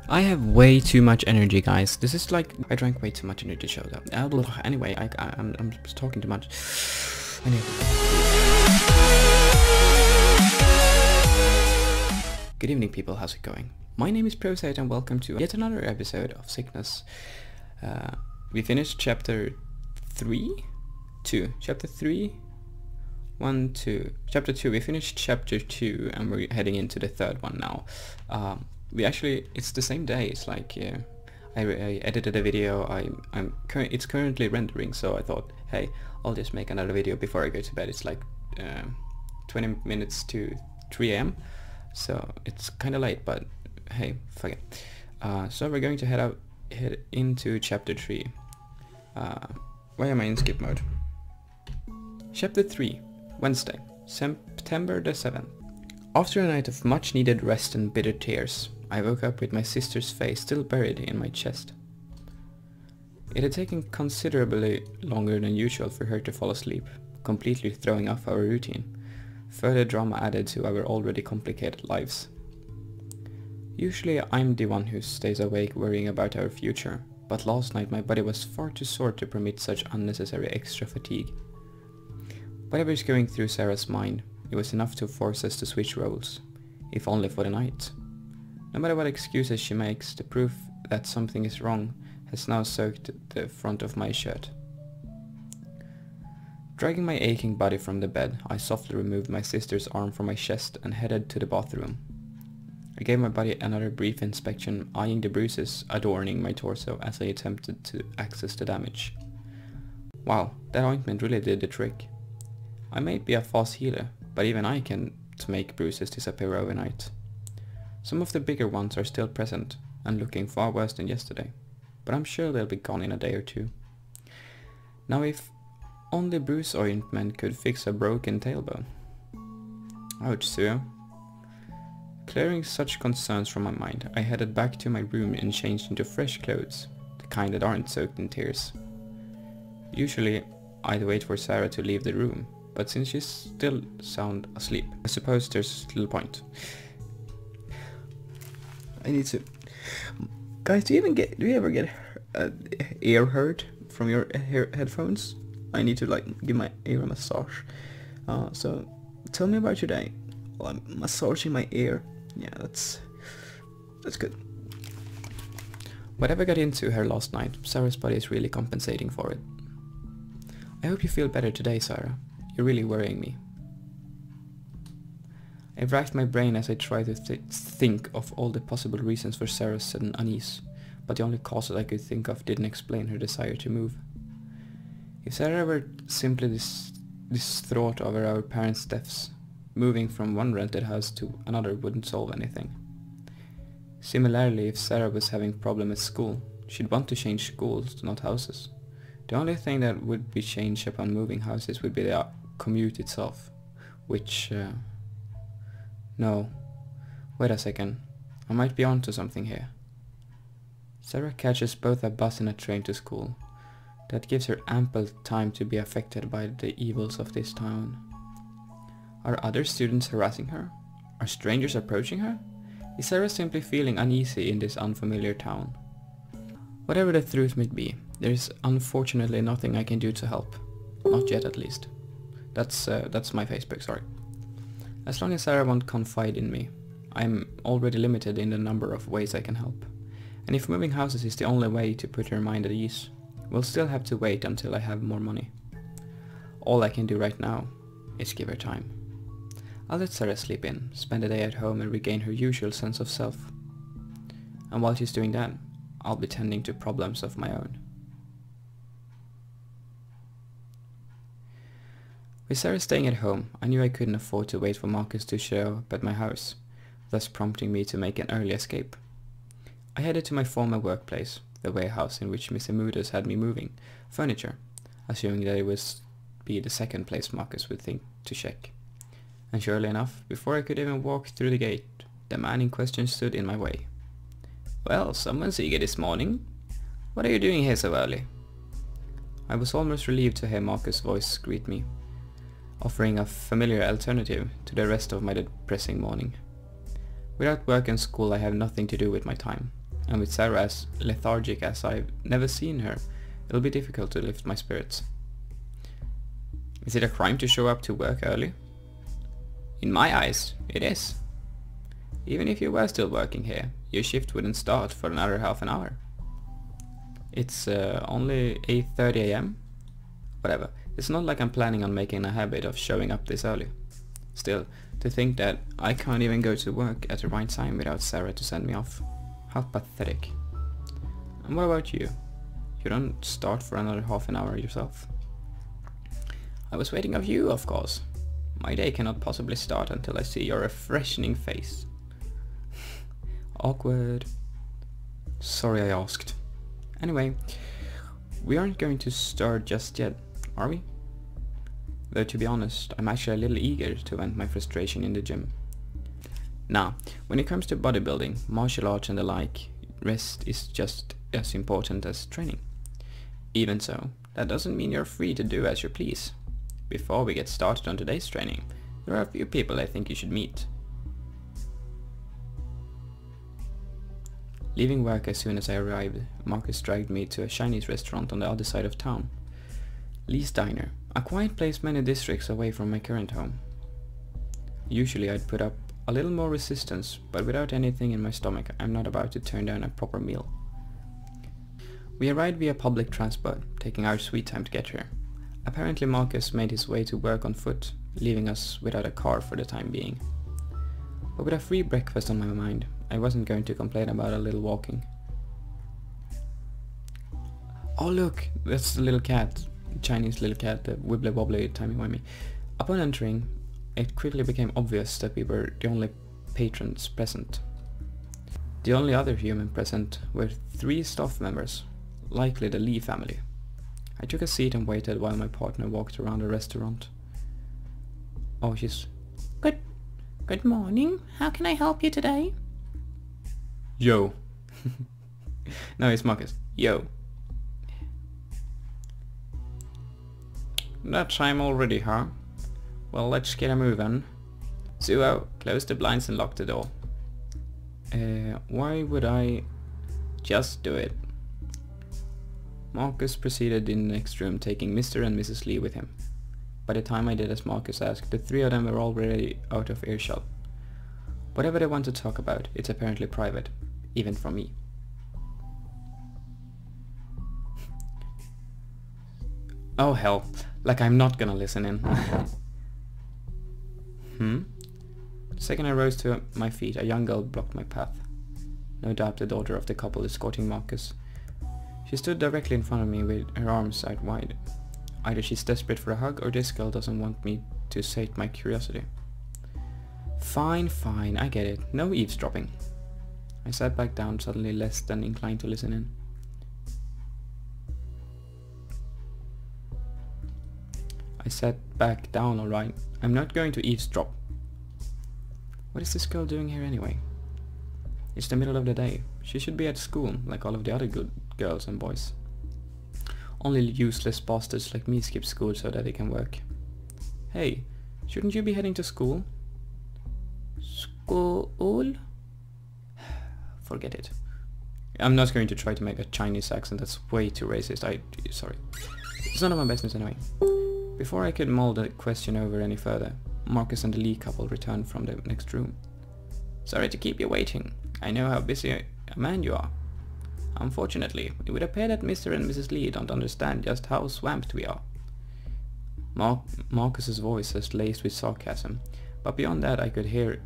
I have way too much energy, guys. This is like I drank way too much energy. Showed up. Anyway, I'm talking too much. Anyway. Good evening, people. How's it going? My name is Prozite, and welcome to yet another episode of Sickness. We finished chapter 3, 2. Chapter 3, 1, 2. Chapter 2. We finished chapter 2, and we're heading into the third one now. It's the same day. It's like I edited a video. It's currently rendering, so I thought, hey, I'll just make another video before I go to bed. It's like 20 minutes to 3 a.m. so it's kind of late, but hey, fuck it. So we're going to head into chapter 3. Why am I in skip mode? Chapter 3, Wednesday, September the 7th. After a night of much needed rest and bitter tears, I woke up with my sister's face still buried in my chest. It had taken considerably longer than usual for her to fall asleep, completely throwing off our routine, further drama added to our already complicated lives. Usually I'm the one who stays awake worrying about our future, but last night my body was far too sore to permit such unnecessary extra fatigue. Whatever is going through Sarah's mind, it was enough to force us to switch roles, if only for the night. No matter what excuses she makes, the proof that something is wrong has now soaked the front of my shirt. Dragging my aching body from the bed, I softly removed my sister's arm from my chest and headed to the bathroom. I gave my body another brief inspection, eyeing the bruises adorning my torso as I attempted to access the damage. Wow, that ointment really did the trick. I may be a fast healer, but even I can make bruises disappear overnight. Some of the bigger ones are still present and looking far worse than yesterday, but I'm sure they'll be gone in a day or two. Now if only bruise ointment could fix a broken tailbone. Ouch, Sue. Clearing such concerns from my mind, I headed back to my room and changed into fresh clothes, the kind that aren't soaked in tears. Usually I'd wait for Sarah to leave the room, but since she's still sound asleep, I suppose there's little point. I need to... Guys, do you ever get ear hurt from your headphones? I need to like give my ear a massage. So tell me about your day. Well, I'm massaging my ear. Yeah, that's good. Whatever got into her last night, Sarah's body is really compensating for it. I hope you feel better today, Sarah. You're really worrying me. I racked my brain as I tried to think of all the possible reasons for Sarah's sudden unease, but the only causes I could think of didn't explain her desire to move. If Sarah were simply distraught over our parents' deaths, moving from one rented house to another wouldn't solve anything. Similarly, if Sarah was having problems at school, she'd want to change schools, not houses. The only thing that would be changed upon moving houses would be the commute itself, which... No. Wait a second. I might be onto something here. Sarah catches both a bus and a train to school. That gives her ample time to be affected by the evils of this town. Are other students harassing her? Are strangers approaching her? Is Sarah simply feeling uneasy in this unfamiliar town? Whatever the truth may be, there is unfortunately nothing I can do to help. Not yet, at least. That's my Facebook, sorry. As long as Sarah won't confide in me, I'm already limited in the number of ways I can help. And if moving houses is the only way to put her mind at ease, we'll still have to wait until I have more money. All I can do right now is give her time. I'll let Sarah sleep in, spend the day at home and regain her usual sense of self. And while she's doing that, I'll be tending to problems of my own. With Sarah staying at home, I knew I couldn't afford to wait for Markus to show up at my house, thus prompting me to make an early escape. I headed to my former workplace, the warehouse in which Mr. Mooders had me moving furniture, assuming that it would be the second place Markus would think to check. And surely enough, before I could even walk through the gate, the man in question stood in my way. "Well, someone's eager this morning. What are you doing here so early?" I was almost relieved to hear Markus' voice greet me, offering a familiar alternative to the rest of my depressing morning. Without work and school, I have nothing to do with my time. and with Sarah as lethargic as I've never seen her, it'll be difficult to lift my spirits. Is it a crime to show up to work early? In my eyes, it is. Even if you were still working here, your shift wouldn't start for another half an hour. It's only 8:30 AM? Whatever, it's not like I'm planning on making a habit of showing up this early. Still, to think that I can't even go to work at the right time without Sarah to send me off. How pathetic. And what about you? You don't start for another half an hour yourself? I was waiting of you, of course. My day cannot possibly start until I see your refreshing face. Awkward. Sorry I asked. Anyway, we aren't going to start just yet, are we? Though to be honest, I'm actually a little eager to vent my frustration in the gym. Now, when it comes to bodybuilding, martial arts and the like, rest is just as important as training. Even so, that doesn't mean you're free to do as you please. Before we get started on today's training, there are a few people I think you should meet. Leaving work as soon as I arrived, Markus dragged me to a Chinese restaurant on the other side of town. Lee's Diner, a quiet place many districts away from my current home. Usually I'd put up a little more resistance, but without anything in my stomach, I'm not about to turn down a proper meal. We arrived via public transport, taking our sweet time to get here. Apparently Markus made his way to work on foot, leaving us without a car for the time being. But with a free breakfast on my mind, I wasn't going to complain about a little walking. Oh look, that's the little cat, Chinese little cat, the wibbly wobbly timey-wimey. Upon entering, it quickly became obvious that we were the only patrons present. The only other human present were 3 staff members, likely the Lee family. I took a seat and waited while my partner walked around the restaurant. Oh, she's... Good morning. How can I help you today? Yo. No, it's Markus. Yo. That time already, huh? Well, let's get a move on. Suo, close the blinds and lock the door. Why would I... Just do it. Markus proceeded in the next room, taking Mr. and Mrs. Lee with him. By the time I did as Markus asked, the 3 of them were already out of earshot. Whatever they want to talk about, it's apparently private, even from me. Oh hell, like I'm not gonna listen in. The second I rose to my feet, a young girl blocked my path. No doubt the daughter of the couple escorting Markus. She stood directly in front of me with her arms out wide. Either she's desperate for a hug or this girl doesn't want me to sate my curiosity. Fine, I get it. No eavesdropping. I sat back down, suddenly less than inclined to listen in. I sat back down, alright. I'm not going to eavesdrop. What is this girl doing here anyway? It's the middle of the day. She should be at school, like all of the other good girls and boys. Only useless bastards like me skip school so that they can work. Hey, shouldn't you be heading to school? School? Forget it. I'm not going to try to make a Chinese accent, that's way too racist. Sorry. It's none of my business anyway. Before I could mull the question over any further, Markus and the Lee couple returned from the next room. Sorry to keep you waiting. I know how busy a man you are. Unfortunately, it would appear that Mr. and Mrs. Lee don't understand just how swamped we are. Markus's voice was laced with sarcasm, but beyond that I could hear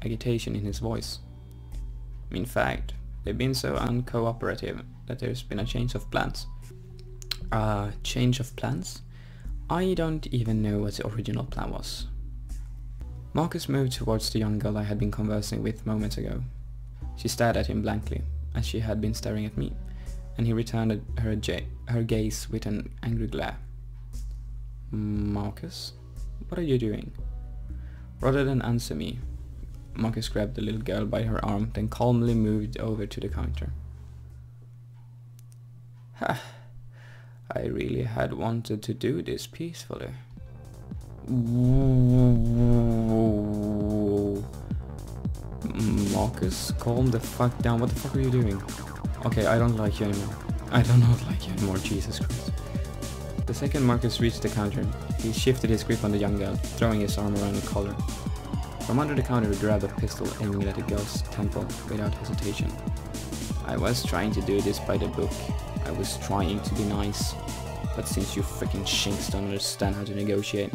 agitation in his voice. In fact, they've been so uncooperative that there's been a change of plans. Change of plans? I don't even know what the original plan was. Markus moved towards the young girl I had been conversing with moments ago. She stared at him blankly, as she had been staring at me, and he returned her gaze with an angry glare. Markus, what are you doing? Rather than answer me, Markus grabbed the little girl by her arm, then calmly moved over to the counter. Ha! I really had wanted to do this peacefully. Marcus, calm the fuck down. What the fuck are you doing? Okay, I don't like you anymore. I do not like you anymore, Jesus Christ. The second Marcus reached the counter, he shifted his grip on the young girl, throwing his arm around the collar. From under the counter he grabbed a pistol, aiming it at the girl's temple without hesitation. I was trying to do this by the book. I was trying to be nice. But since you freaking shinks don't understand how to negotiate,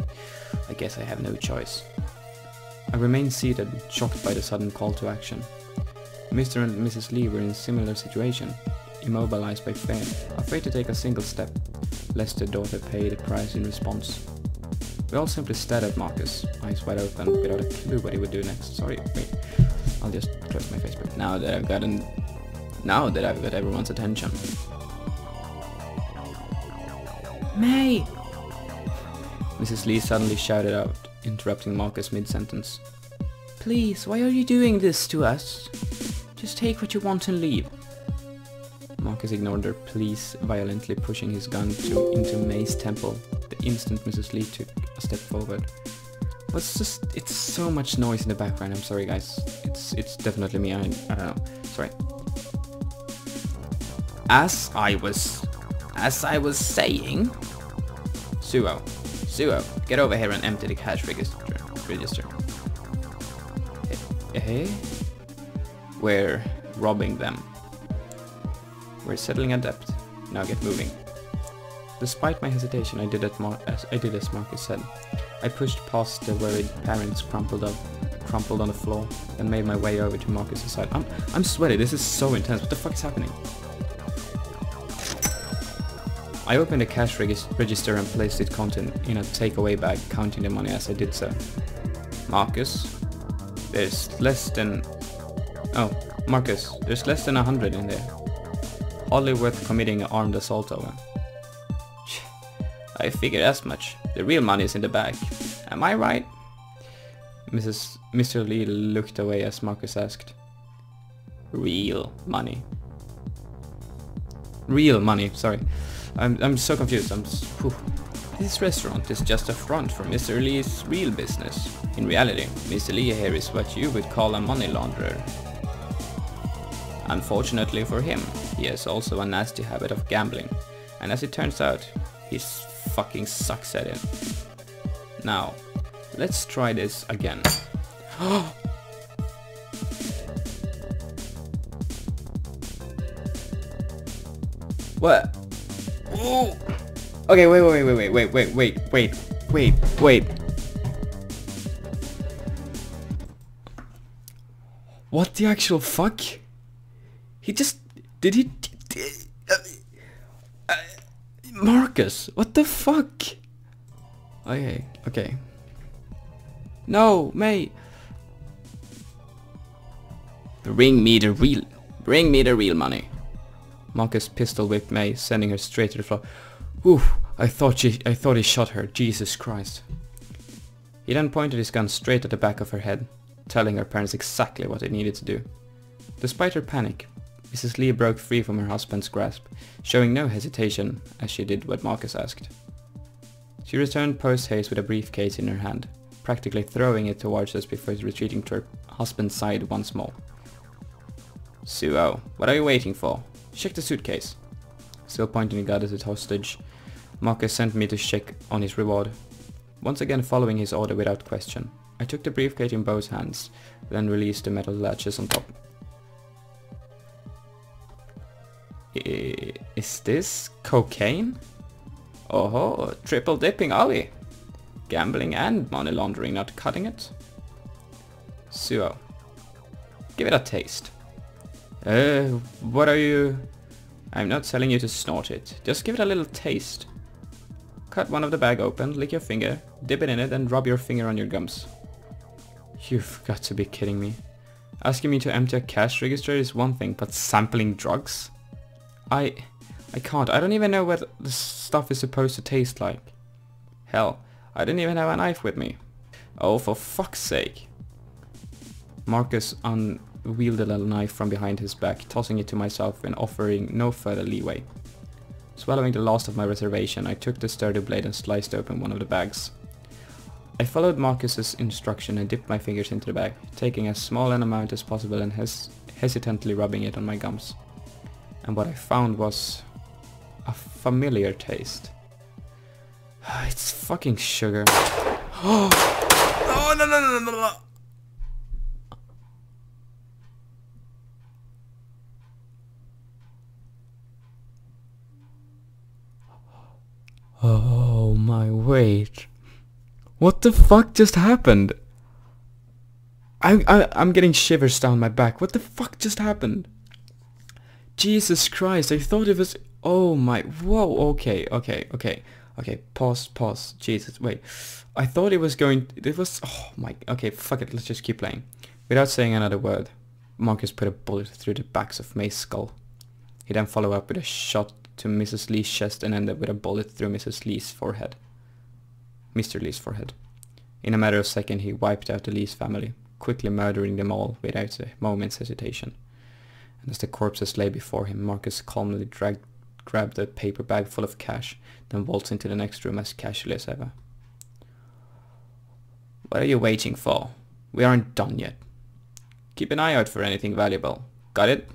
I guess I have no choice. I remained seated, shocked by the sudden call to action. Mr. and Mrs. Lee were in a similar situation, immobilized by fear, afraid to take a single step, lest their daughter pay the price in response. We all simply stared at Marcus, eyes wide open, without a clue what he would do next. Sorry, wait. I'll just close my Facebook. Now that I've got everyone's attention. May! Mrs. Lee suddenly shouted out, interrupting Marcus mid-sentence. Please, why are you doing this to us? Just take what you want and leave. Marcus ignored her pleas, violently pushing his gun into May's temple. The instant Mrs. Lee took a step forward. It's so much noise in the background. I'm sorry, guys. It's definitely me. I don't know. Sorry. As I was saying, Suo, get over here and empty the cash register. Hey, we're robbing them. We're settling a debt. Now get moving. Despite my hesitation, I did as Marcus said. I pushed past the worried parents crumpled on the floor, and made my way over to Marcus's side. I'm sweaty. This is so intense. What the fuck is happening? I opened the cash register and placed its content in a takeaway bag, counting the money as I did so. Marcus, there's less than 100 in there. Hardly worth committing an armed assault over. I figured as much. The real money is in the bag. Am I right? Mr. Lee looked away as Marcus asked. Real money. Real money, sorry. I'm so confused. This restaurant is just a front for Mr. Lee's real business. In reality, Mr. Lee here is what you would call a money launderer. Unfortunately for him, he has also a nasty habit of gambling, and as it turns out, he fucking sucks at it. Now, let's try this again. What? Oh. Okay, wait. What the actual fuck? Marcus, what the fuck? Okay. No, May. Bring me the real money. Marcus pistol whipped May, sending her straight to the floor. Oof, I thought he shot her. Jesus Christ. He then pointed his gun straight at the back of her head, telling her parents exactly what they needed to do. Despite her panic, Mrs. Lee broke free from her husband's grasp, showing no hesitation as she did what Marcus asked. She returned post-haste with a briefcase in her hand, practically throwing it towards us before retreating to her husband's side once more. Suo, what are you waiting for? Check the suitcase. Still pointing the gun at the hostage, Marcus sent me to check on his reward. Once again following his order without question, I took the briefcase in both hands, then released the metal latches on top. Is this cocaine? Oh, triple dipping, are we? Gambling and money laundering, not cutting it? Suo, give it a taste. What are you... I'm not telling you to snort it, just give it a little taste. Cut one of the bag open, lick your finger, dip it in it and rub your finger on your gums. You've got to be kidding me. Asking me to empty a cash register is one thing, but sampling drugs? I can't. I don't even know what the stuff is supposed to taste like. Hell, I didn't even have a knife with me. Oh, for fuck's sake. Marcus unwielded a knife from behind his back, tossing it to myself and offering no further leeway. Swallowing the last of my reservation, I took the sturdy blade and sliced open one of the bags. I followed Markus's instruction and dipped my fingers into the bag, taking as small an amount as possible and hesitantly rubbing it on my gums. And what I found was a familiar taste. It's fucking sugar. Oh, no. Oh my wait. What the fuck just happened? I'm getting shivers down my back. What the fuck just happened? Jesus Christ, I thought it was... Oh my... Whoa, okay. Pause. Jesus, wait. I thought it was going... It was... Oh my... Okay, fuck it, let's just keep playing. Without saying another word, Markus put a bullet through the backs of May's skull. He then followed up with a shot to Mrs. Lee's chest and ended with a bullet through Mrs. Lee's forehead. Mr. Lee's forehead. In a matter of seconds, he wiped out the Lee's family, quickly murdering them all without a moment's hesitation. And as the corpses lay before him, Markus calmly grabbed a paper bag full of cash, then waltzed into the next room as casually as ever. What are you waiting for? We aren't done yet. Keep an eye out for anything valuable. Got it?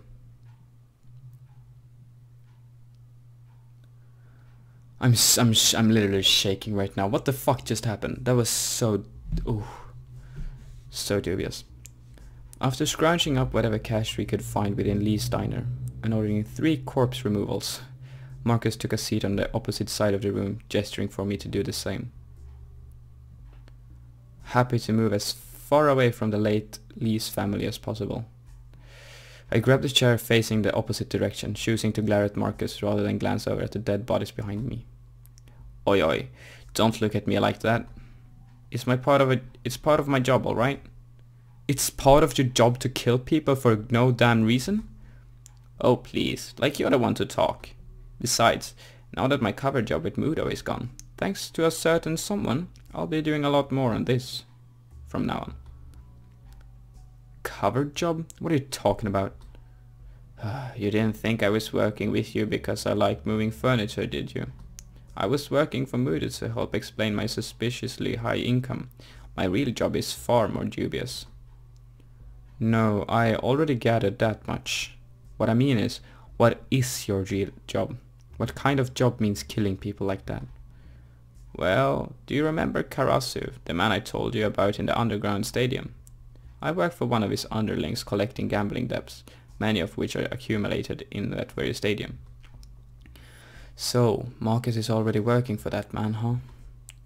I'm literally shaking right now. What the fuck just happened? That was so... Ooh. So dubious. After scrounging up whatever cash we could find within Lee's diner and ordering 3 corpse removals, Markus took a seat on the opposite side of the room, gesturing for me to do the same. Happy to move as far away from the late Lee's family as possible. I grabbed a chair facing the opposite direction, choosing to glare at Markus rather than glance over at the dead bodies behind me. Oi, don't look at me like that. It's part of my job, alright? It's part of your job to kill people for no damn reason? Oh please, like you're the one to talk. Besides, now that my cover job with Mudo is gone, thanks to a certain someone, I'll be doing a lot more on this from now on. Cover job? What are you talking about? You didn't think I was working with you because I like moving furniture, did you? I was working for Mudo to help explain my suspiciously high income. My real job is far more dubious. No, I already gathered that much. What I mean is, what is your real job? What kind of job means killing people like that? Well, do you remember Karasu, the man I told you about in the underground stadium? I work for one of his underlings collecting gambling debts, many of which are accumulated in that very stadium. So, Markus is already working for that man, huh?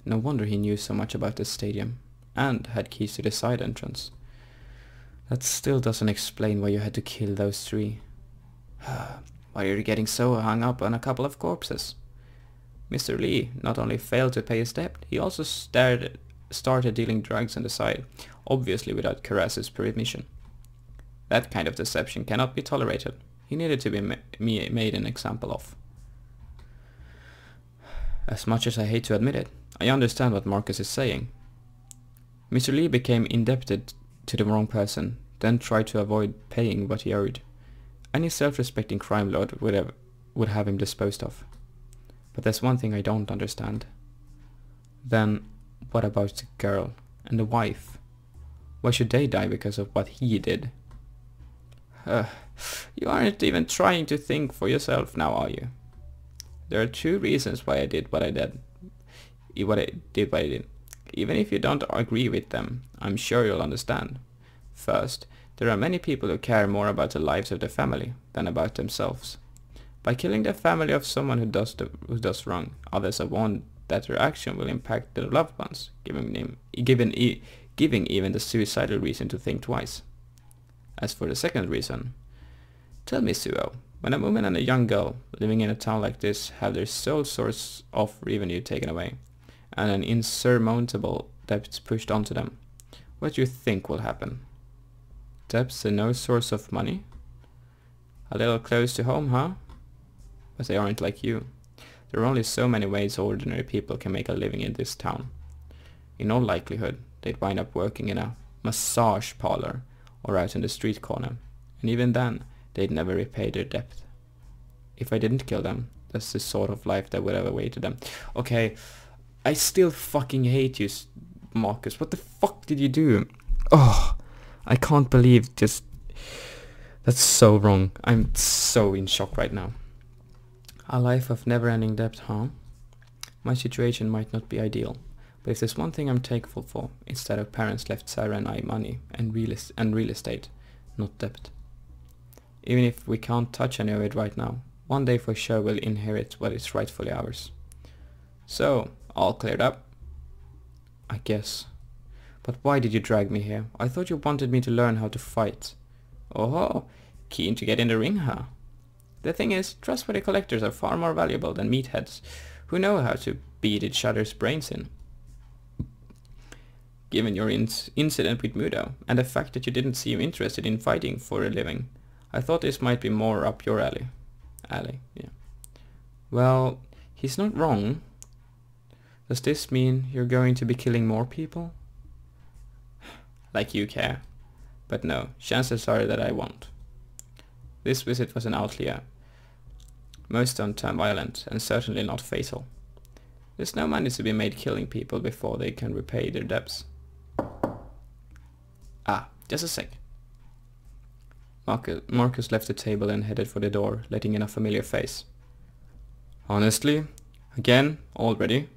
No wonder he knew so much about the stadium, and had keys to the side entrance. That still doesn't explain why you had to kill those 3. Why are you getting so hung up on a couple of corpses? Mr. Lee not only failed to pay his debt, he also started dealing drugs on the side, obviously without Karasu's permission. That kind of deception cannot be tolerated. He needed to be made an example of. As much as I hate to admit it, I understand what Markus is saying. Mr. Lee became indebted to the wrong person, then tried to avoid paying what he owed. Any self-respecting crime lord would have him disposed of. But there's one thing I don't understand. Then, what about the girl and the wife? Why should they die because of what he did? You aren't even trying to think for yourself now, are you? There are 2 reasons why I did what I did. Even if you don't agree with them, I'm sure you'll understand. First, there are many people who care more about the lives of their family than about themselves. By killing the family of someone who does wrong, others are warned that their action will impact their loved ones, giving even the suicidal reason to think twice. As for the second reason, tell me, Suo, when a woman and a young girl living in a town like this have their sole source of revenue taken away, and an insurmountable debt pushed onto them, what do you think will happen? Debts and no source of money? A little close to home, huh? But they aren't like you. There are only so many ways ordinary people can make a living in this town. In all likelihood, they'd wind up working in a massage parlor or out in the street corner, and even then, they'd never repay their debt. If I didn't kill them, that's the sort of life that would have awaited them. Okay, I still fucking hate you Marcus. What the fuck did you do? Oh, I can't believe just... That's so wrong. I'm so in shock right now. A life of never-ending debt, huh? My situation might not be ideal, but if there's one thing I'm thankful for, it's that our parents left Sarah and I money and real estate, not debt. Even if we can't touch any of it right now, one day for sure we'll inherit what is rightfully ours. So, all cleared up? I guess. But why did you drag me here? I thought you wanted me to learn how to fight. Oh, keen to get in the ring, huh? The thing is, trustworthy collectors are far more valuable than meatheads who know how to beat each other's brains in. Given your incident with Mudo, and the fact that you didn't seem interested in fighting for a living, I thought this might be more up your alley. Yeah. Well, he's not wrong. Does this mean you're going to be killing more people? Like you care. But no, chances are that I won't. This visit was an outlier. Most don't turn violent, and certainly not fatal. There's no money to be made killing people before they can repay their debts. Ah, just a sec. Marcus left the table and headed for the door, letting in a familiar face. Honestly? Again? Already?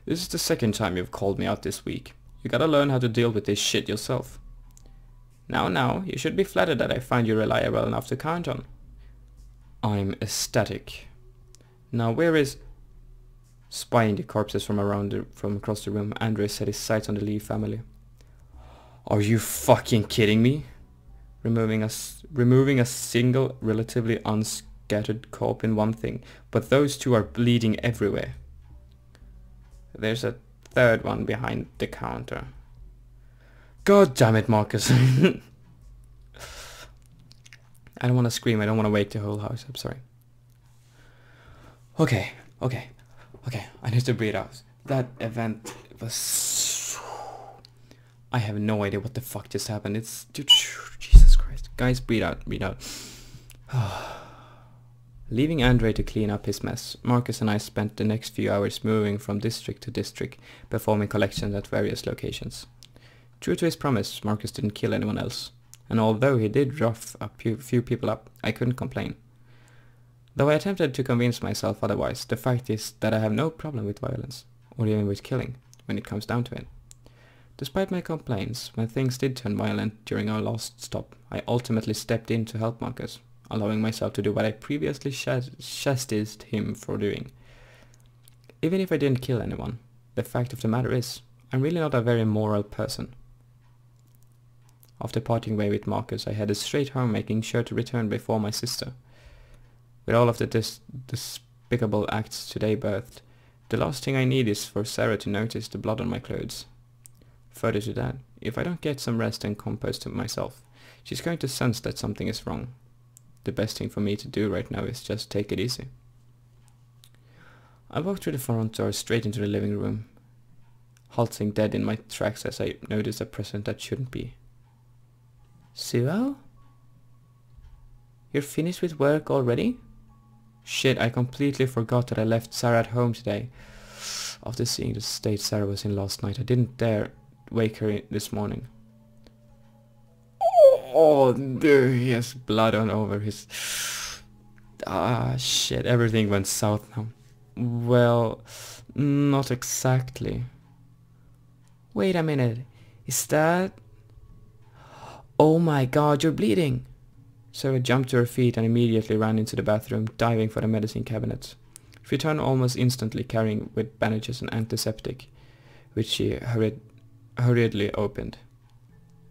This is the second time you've called me out this week. You gotta learn how to deal with this shit yourself. Now, you should be flattered that I find you reliable enough to count on. I'm ecstatic. Now where is... Spying the corpses from across the room, Andre set his sights on the Lee family. Are you fucking kidding me? Removing a single, relatively unscattered corpse in one thing, but those two are bleeding everywhere. There's a third one behind the counter. God damn it, Marcus. I don't want to scream, I don't want to wake the whole house, I'm sorry. Okay, I need to breathe out. That event was... I have no idea what the fuck just happened. It's... Jesus Christ. Guys, breathe out. Leaving Andre to clean up his mess, Marcus and I spent the next few hours moving from district to district, performing collections at various locations. True to his promise, Marcus didn't kill anyone else, and although he did rough a few people up, I couldn't complain. Though I attempted to convince myself otherwise, the fact is that I have no problem with violence, or even with killing, when it comes down to it. Despite my complaints, when things did turn violent during our last stop, I ultimately stepped in to help Marcus, allowing myself to do what I previously chastised him for doing. Even if I didn't kill anyone, the fact of the matter is, I'm really not a very moral person. After parting way with Marcus, I headed straight home, making sure to return before my sister. With all of the despicable acts today birthed, the last thing I need is for Sarah to notice the blood on my clothes. Further to that, if I don't get some rest and compose to myself, she's going to sense that something is wrong. The best thing for me to do right now is just take it easy. I walked through the front door straight into the living room, halting dead in my tracks as I noticed a presence that shouldn't be. Suo? You're finished with work already? Shit, I completely forgot that I left Sarah at home today. After seeing the state Sarah was in last night, I didn't dare wake her this morning. Oh, there he has blood on over his... Ah, shit, everything went south now. Well, not exactly. Wait a minute, is that... Oh my god, you're bleeding! Sarah jumped to her feet and immediately ran into the bathroom, diving for the medicine cabinet. She returned almost instantly carrying with bandages and antiseptic, which she hurriedly opened.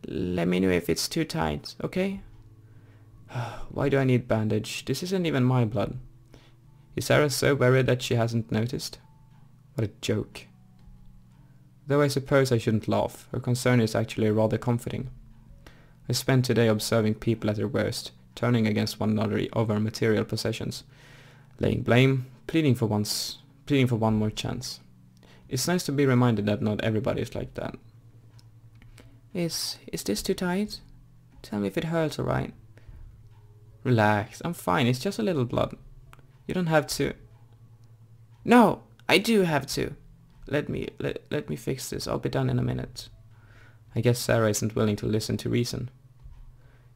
Let me know if it's too tight, okay? Why do I need bandage? This isn't even my blood. Is Sarah so worried that she hasn't noticed? What a joke. Though I suppose I shouldn't laugh, her concern is actually rather comforting. I spent today observing people at their worst, turning against one another over material possessions, laying blame, pleading for one more chance. It's nice to be reminded that not everybody is like that. Is this too tight? Tell me if it hurts, alright? Relax, I'm fine, it's just a little blood. You don't have to... No, I do have to. let me fix this. I'll be done in a minute. I guess Sarah isn't willing to listen to reason.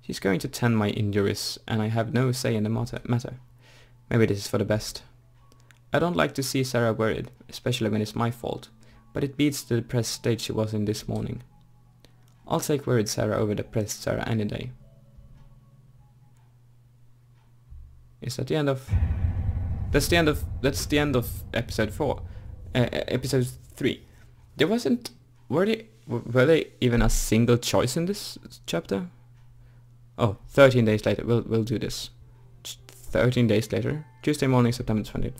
She's going to tend my injuries, and I have no say in the matter. Maybe this is for the best. I don't like to see Sarah worried, especially when it's my fault, but it beats the depressed state she was in this morning. I'll take worried Sarah over depressed Sarah any day. Is that the end of... That's the end of episode 4. Episode 3. There wasn't... Were they even a single choice in this chapter? Oh, 13 days later. We'll do this. 13 days later. Tuesday morning, September 20th.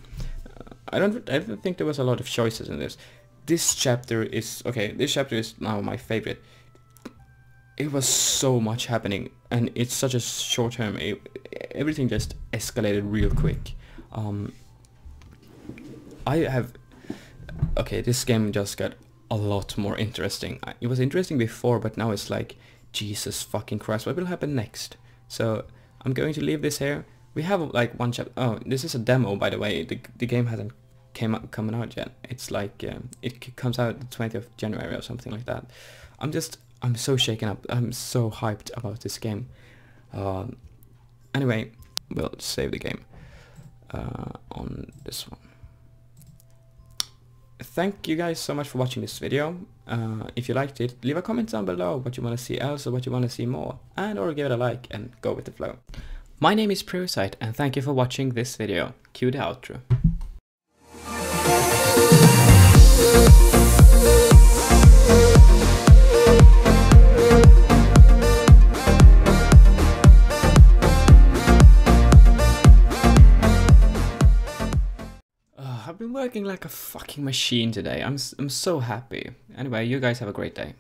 I don't think there was a lot of choices in this. This chapter is... Okay, this chapter is now my favorite. It was so much happening, and it's such a short term. Everything just escalated real quick. Okay, this game just got a lot more interesting. It was interesting before, but now it's like, Jesus fucking Christ, what will happen next? So I'm going to leave this here. We have like one chapter. Oh, this is a demo, by the way. The game hasn't coming out yet. It's like it comes out the 20th of January or something like that. I'm so shaken up. I'm so hyped about this game. Anyway, we'll save the game on this one. Thank you guys so much for watching this video. If you liked it, leave a comment down below what you want to see else or what you want to see more, and or give it a like and go with the flow. My name is Prozite, and thank you for watching this video. Cue the outro. I've been working like a fucking machine today. I'm so happy. Anyway, you guys have a great day.